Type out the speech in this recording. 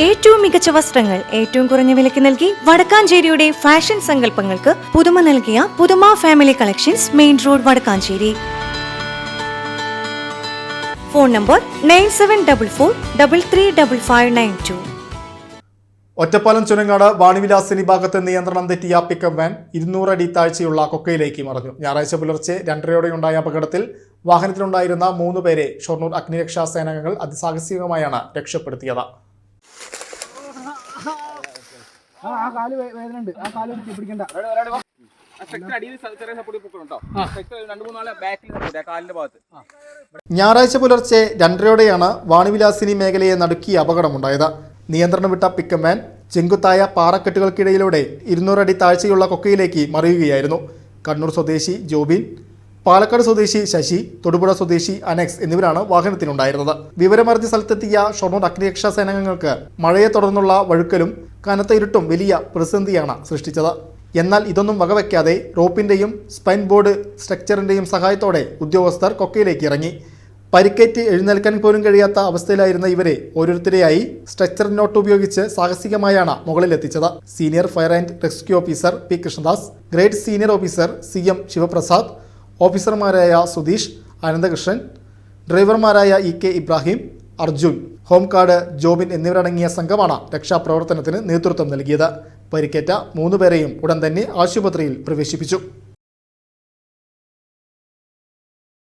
ഏറ്റവും മികച്ച വസ്ത്രങ്ങൾ ഏറ്റവും കുറഞ്ഞ വിലയ്ക്ക് നൽകി വടക്കാഞ്ചേരിയുടെ ഫാഷൻ സങ്കല്പങ്ങൾക്ക് പുതുമ നൽകിയ പുതുമ family collections, main road, Vadakkanchery. Phone number 9744335592. Ottapalam Chunangad Vanivilasini ഭാഗത്ത് നിയന്ത്രണം തെറ്റിയ പിക്കപ്പ് വാൻ 200 അടി താഴ്ചയുള്ള കൊക്കയിലേക്ക് മറിഞ്ഞു. ഞായറാഴ്ച പുലർച്ചെ 2:30 അപകടത്തിൽ വാഹനത്തിലുണ്ടായിരുന്ന 3 പേരെ ഷൊർണൂർ അഗ്നിരക്ഷാ സേനാംഗങ്ങൾ അതിസാഹസികമായാണ് രക്ഷപ്പെടുത്തിയത്. ഞായറാഴ്ച പുലർച്ചെ 2:30 വാണിവിലാസിനി മേഖലയെ നടുക്കിയ അപകടമുണ്ടായത്. നിയന്ത്രണം വിട്ട പിക്കപ്പ് വാൻ ചെങ്കുത്തായ പാറക്കെട്ടുകൾക്കിടയിലൂടെ 200 അടി താഴ്ചയുള്ള കൊക്കയിലേക്ക് മറിയുകയായിരുന്നു. കണ്ണൂർ സ്വദേശി ജോബിൻ, പാലക്കാട് സ്വദേശി ശശി, തൊടുപുഴ സ്വദേശി അനക്സ് എന്നിവരാണ് വാഹനത്തിലുണ്ടായിരുന്നത്. വിവരമറിഞ്ഞ സ്ഥലത്തെത്തിയ ഷൊർണൂർ അഗ്നിരക്ഷാ സേനാംഗങ്ങൾക്ക് മഴയെ തുടർന്നുള്ള വഴുക്കലും കനത്ത ഇരുട്ടും വലിയ പ്രതിസന്ധിയാണ് സൃഷ്ടിച്ചത്. എന്നാൽ ഇതൊന്നും വകവയ്ക്കാതെ റോപ്പിന്റെയും സ്പൈൻ ബോർഡ് സ്ട്രക്ചറിന്റെയും സഹായത്തോടെ ഉദ്യോഗസ്ഥർ കൊക്കയിലേക്ക് ഇറങ്ങി. പരിക്കേറ്റ് എഴുന്നേൽക്കാൻ പോലും കഴിയാത്ത അവസ്ഥയിലായിരുന്ന ഇവരെ ഓരോരുത്തരെയായി സ്ട്രെച്ചർ നോട്ട് ഉപയോഗിച്ച് സാഹസികമായാണ് മുകളിലെത്തിച്ചത്. Senior fire and rescue officer P Krishnadas, grade senior officer CM Sivaprasad, ഓഫീസർമാരായ സുധീഷ്, അനന്തകൃഷ്ണൻ, ഡ്രൈവർമാരായ EK ഇബ്രാഹിം, അർജുൻ, ഹോംഗാർഡ് ജോബിൻ എന്നിവരടങ്ങിയ സംഘമാണ് രക്ഷാപ്രവർത്തനത്തിന് നേതൃത്വം നൽകിയത്. പരിക്കേറ്റ 3 പേരെയും ഉടൻ തന്നെ ആശുപത്രിയിൽ പ്രവേശിപ്പിച്ചു.